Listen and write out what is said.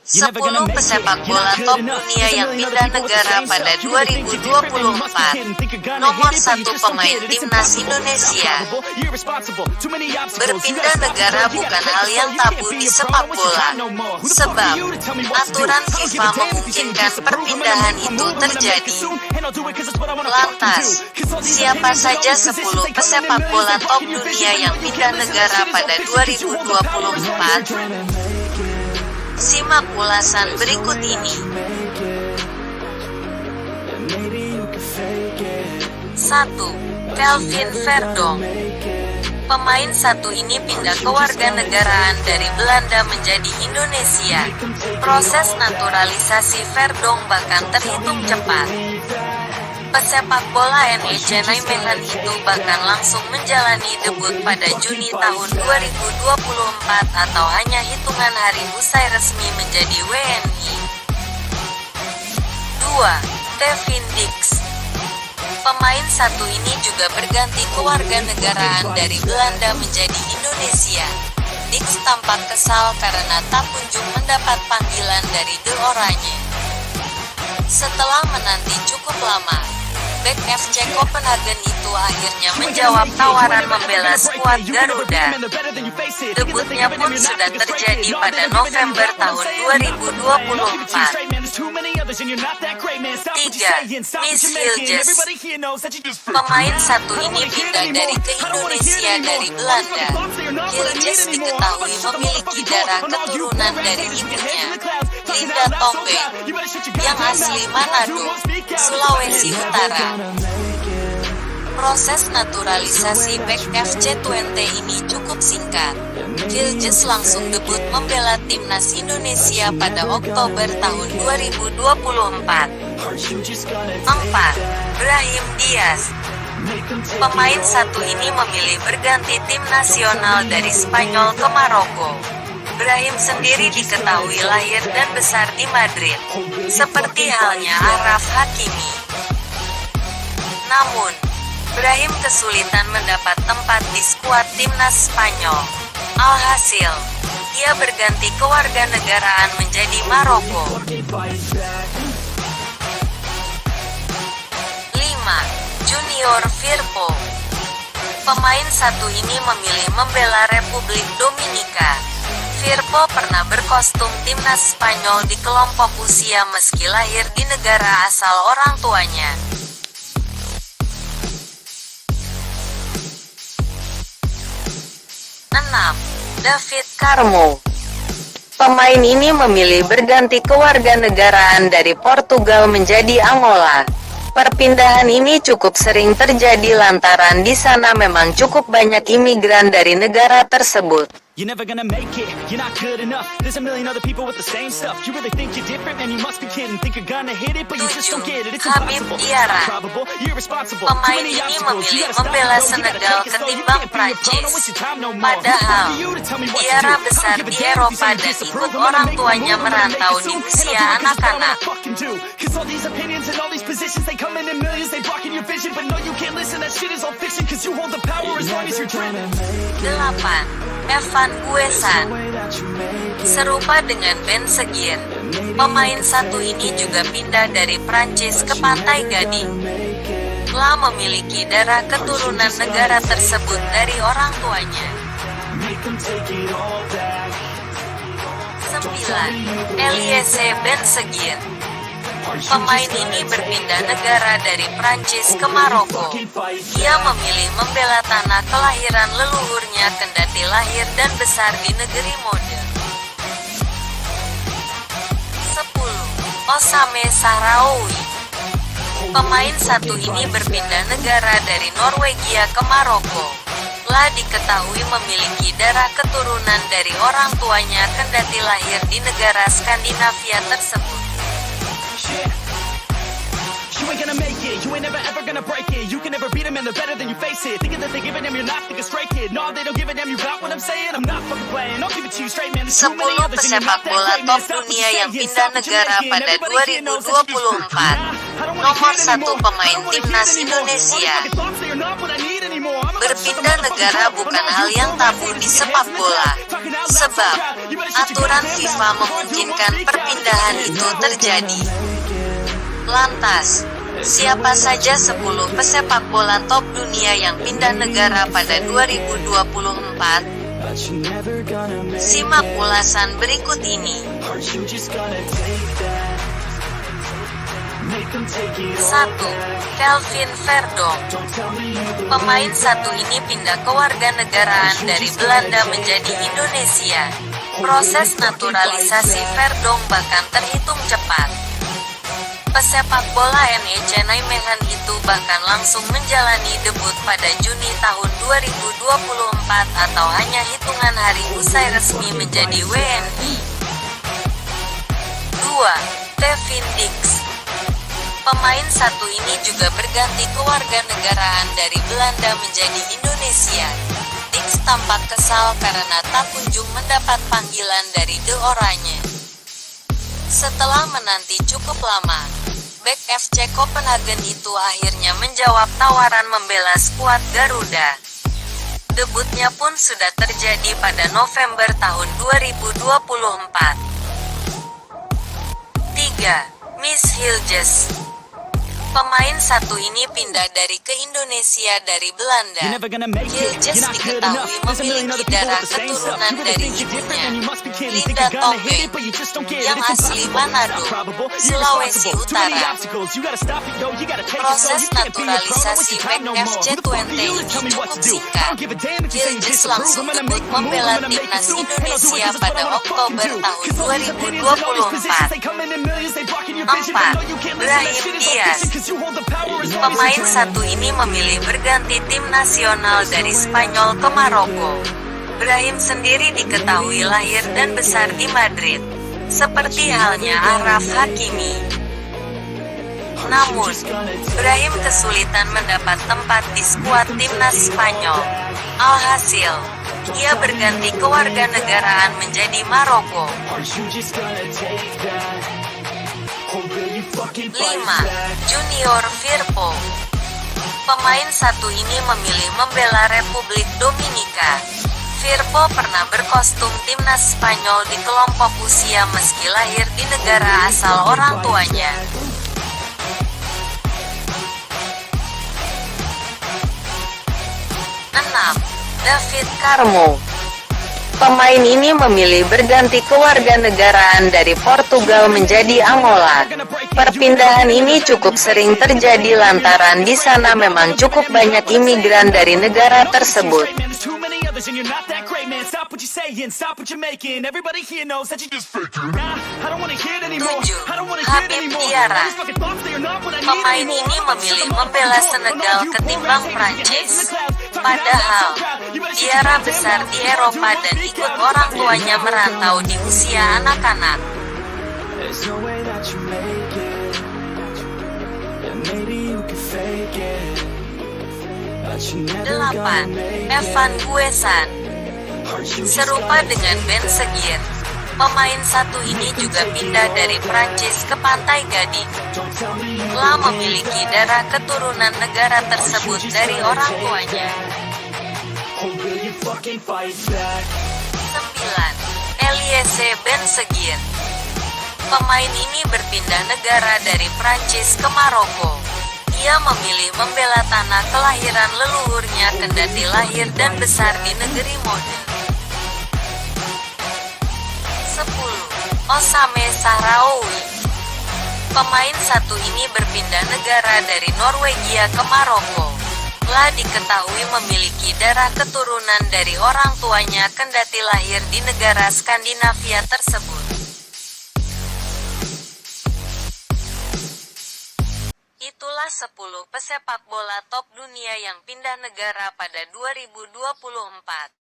10 pesepak bola top dunia yang pindah negara pada 2024. Nomor 1 pemain timnas Indonesia. Berpindah negara bukan hal yang tabu di sepak bola. Sebab, aturan FIFA memungkinkan perpindahan itu terjadi. Lantas, siapa saja 10 pesepak bola top dunia yang pindah negara pada 2024? Simak ulasan berikut ini. 1. Kelvin Verdonk. Pemain satu ini pindah kewarganegaraan dari Belanda menjadi Indonesia. Proses naturalisasi Verdonk bahkan terhitung cepat. Pesepak bola NEC Nijmegen itu bahkan langsung menjalani debut pada Juni tahun 2024 atau hanya hitungan hari usai resmi menjadi WNI. 2. Kevin Dix. Pemain satu ini juga berganti kewarganegaraan dari Belanda menjadi Indonesia. Dix tampak kesal karena tak kunjung mendapat panggilan dari The Oranje. Setelah menanti cukup lama, bek FC Copenhagen itu akhirnya menjawab tawaran membela skuad Garuda. Debutnya pun sudah terjadi pada November tahun 2024. 3. Miss Hilges. Pemain satu ini pindah ke Indonesia dari Belanda. Hilges diketahui memiliki darah keturunan dari ibunya, Linda Tombe, yang asli Manado, Sulawesi Utara. Proses naturalisasi bek FC Twente ini cukup singkat. Hilges langsung debut membela timnas Indonesia pada Oktober tahun 2024. 4. Brahim Diaz. Pemain satu ini memilih berganti tim nasional dari Spanyol ke Maroko. Brahim sendiri diketahui lahir dan besar di Madrid, seperti halnya Achraf Hakimi. Namun, Brahim kesulitan mendapat tempat di skuad timnas Spanyol. Alhasil, ia berganti kewarganegaraan menjadi Maroko. 5. Junior Firpo. Pemain satu ini memilih membela Republik Dominika. Firpo pernah berkostum timnas Spanyol di kelompok usia meski lahir di negara asal orang tuanya. 6. David Carmo. Pemain ini memilih berganti kewarganegaraan dari Portugal menjadi Angola. Perpindahan ini cukup sering terjadi lantaran di sana memang cukup banyak imigran dari negara tersebut. You're never gonna make it, you're not good enough. There's a million other people with the same stuff. You really think you're different, man, you must be kidding. Think you're gonna hit it, but you just don't get it. It's impossible, improbable, irresponsible. Pemain ini memilih membela Senegal ketimbang Prancis. Padahal, Diarra besar di Eropa dan ikut orang tuanya merantau di usia anak-anak. 8. Evan Guesan. Serupa dengan Ben Seguir, pemain satu ini juga pindah dari Prancis ke Pantai Gading. Telah memiliki darah keturunan negara tersebut dari orang tuanya. 9. Eliezer Ben Seguir. Pemain ini berpindah negara dari Prancis ke Maroko. Ia memilih membela tanah kelahiran leluhurnya kendati lahir dan besar di negeri mode. 10. Osame Sahraoui. Pemain satu ini berpindah negara dari Norwegia ke Maroko. Telah diketahui memiliki darah keturunan dari orang tuanya kendati lahir di negara Skandinavia tersebut. You ain't gonna make it, you ain't never ever gonna break it. You can never beat them and they're better than you face it. Thinking that they give a damn, you're not thinking straight, kid. No, they don't give a damn, you got what I'm saying? I'm not fucking playing, I'll give it to you straight, man. 10 pesepak bola top dunia yang pindah negara pada 2024. Nomor 1 pemain timnas Indonesia. Berpindah negara bukan hal yang tabu di sepak bola, sebab aturan FIFA memungkinkan perpindahan itu terjadi. Lantas, siapa saja 10 pesepak bola top dunia yang pindah negara pada 2024? Simak ulasan berikut ini. 1. Kelvin Verdonk. Pemain satu ini pindah kewarganegaraan dari Belanda menjadi Indonesia. Proses naturalisasi Verdonk bahkan terhitung cepat. Pesepak bola NEC Nijmegen itu bahkan langsung menjalani debut pada Juni tahun 2024 atau hanya hitungan hari usai resmi menjadi WNI. 2. Kevin Dix. Pemain satu ini juga berganti kewarganegaraan dari Belanda menjadi Indonesia. Dix tampak kesal karena tak kunjung mendapat panggilan dari The Oranje. Setelah menanti cukup lama, bek FC Copenhagen itu akhirnya menjawab tawaran membela skuad Garuda. Debutnya pun sudah terjadi pada November tahun 2024. 3. Miss Hilges. Pemain satu ini pindah ke Indonesia dari Belanda. Hilges diketahui memiliki darah keturunan dari ibunya, Linda Tobing, yang asli Manado, Sulawesi Utara. Proses naturalisasi bek FC Twente ini cukup singkat. Hilges langsung debut membela timnas Indonesia pada Oktober tahun 2024. 4. Brahim Diaz. Pemain satu ini memilih berganti tim nasional dari Spanyol ke Maroko. Brahim sendiri diketahui lahir dan besar di Madrid, seperti halnya Achraf Hakimi. Namun, Brahim kesulitan mendapat tempat di skuad timnas Spanyol. Alhasil, ia berganti kewarganegaraan menjadi Maroko. 5. Junior Firpo. Pemain satu ini memilih membela Republik Dominika. Firpo pernah berkostum timnas Spanyol di kelompok usia meski lahir di negara asal orang tuanya. 6. David Carmo. Pemain ini memilih berganti kewarganegaraan dari Portugal menjadi Angola. Perpindahan ini cukup sering terjadi lantaran di sana memang cukup banyak imigran dari negara tersebut. 7. Habib Diarra. Pemain ini memilih membela Senegal ketimbang Prancis. Padahal, Diarra besar di Eropa dan ikut orang tuanya merantau di usia anak-anak. 8. Evan Guesan. Serupa dengan Ben Seguir, pemain satu ini juga pindah dari Prancis ke Pantai Gading. Telah memiliki darah keturunan negara tersebut dari orang tuanya. 9. Eliese Ben Seguir. Pemain ini berpindah negara dari Prancis ke Maroko. Ia memilih membela tanah kelahiran leluhurnya kendati lahir dan besar di negeri modern. 10. Osame Sahraoui. Pemain satu ini berpindah negara dari Norwegia ke Maroko. Telah diketahui memiliki darah keturunan dari orang tuanya kendati lahir di negara Skandinavia tersebut. Itulah 10 pesepak bola top dunia yang pindah negara pada 2024.